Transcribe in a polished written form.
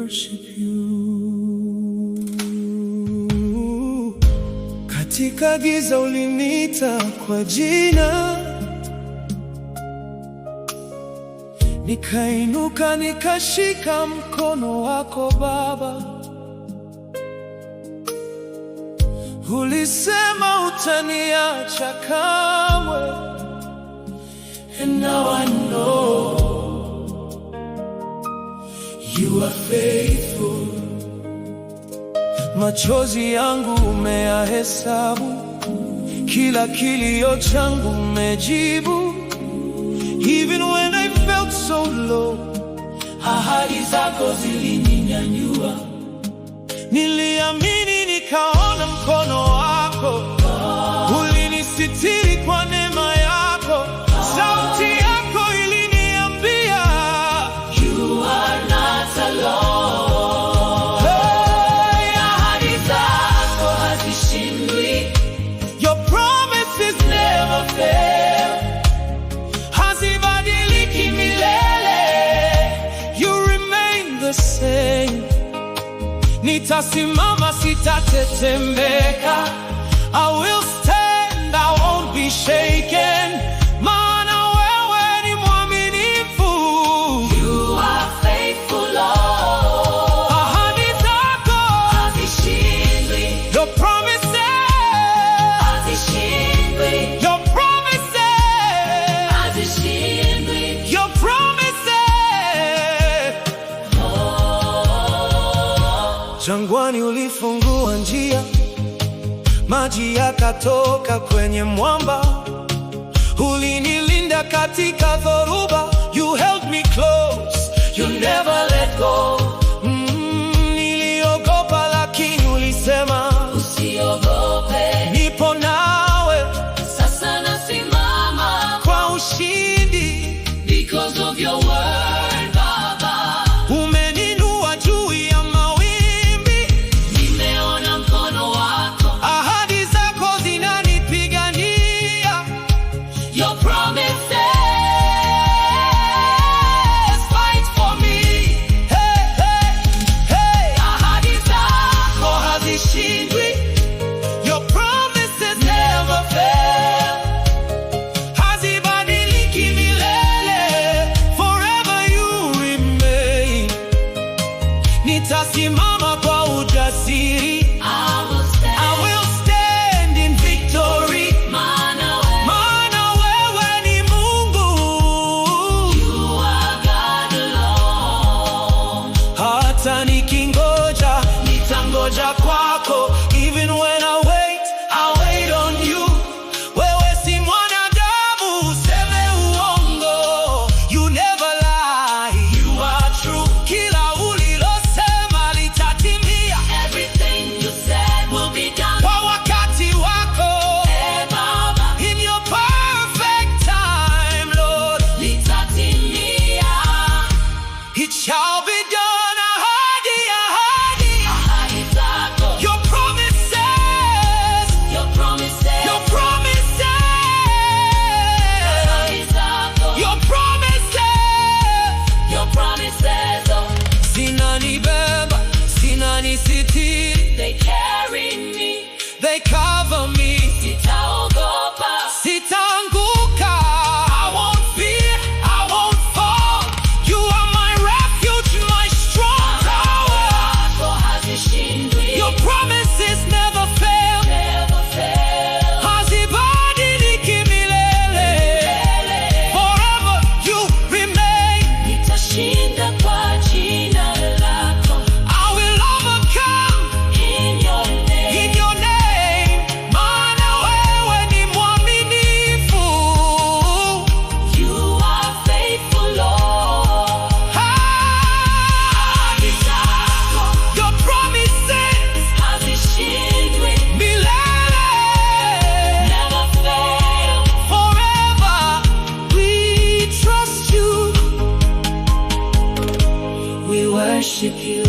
worship you. Katika giza uliniita kwa jina, nikainuka nikashika mkono wako Baba. Ulisema utaniacha kamwe, and now I know you are faithful. Machozi yangu umeyahesabu, kila kilio changu umejibu. Even when I felt so low, ahadi zako zilininyanyua. Niliamini nikaona mkono wako, ulinisitiri kwa neema yako. Sauti yako iliniambia, you are not alone. Hey, ahadi zako hazishindwi. Your promises never fail. Hazibadiliki milele. You remain the same. Nitasimama, sitatetemeka. I will stand, I won't be shaken. Maana wewe ni mwaminifu. You are faithful, Lord. Ahadi zako hazishindwi. Your promises hazishindwi. Your promises hazishindwi. Your promises. Jangwani ulifungua njia, maji yakatoka kwenye mwamba. Ulinilinda katika dhoruba. You held me close, you never let go. Niliogopa lakini ulisema, usiogope, nipo nawe. Sasa nasimama kwa ushindi, because of your word, Baba. Umeninua juu ya mawimbi, nimeona mkono wako. Ahadi zako zinanipigania. Your promises fight for me. Hey, hey, hey. Ahadi zako hazishindwi. Your promises never fail. Hazibadiliki milele. Forever you remain. Nitasimama kwa ujasiri. I will stand in victory. Maana wewe ni Mungu. You are God alone. Hata nikingoja, nitangoja kwako. Even when I wait on you. Wewe si mwanadamu useme uongo. You never lie, you are true. Kila ulilosema litatimia. Everything you said will be done. Kwa wakati wako, hey Baba. In your perfect time, Lord. Litatimia. It shall be done. Ahadi, ahadi. Ahadi zako. Your promises. Your promises. Your promises. Ahadi zako. Your promises. Your promises. Zinanibeba, zinanisitiri. They carry me. They cover me. Sitaogopa. Sitaanguka. I won't fear. I won't fall. You are my refuge, my strong tower. Your promises never fail. Never fail. Hazibadiliki milele. Forever you remain. Nitashinda kwa jina lako. I will overcome in your name. In your name. Maana wewe ni mwaminifu. You are faithful, Lord. Ahadi zako. Your promises hazishindwi milele. Never fail. Forever we trust you. We worship you.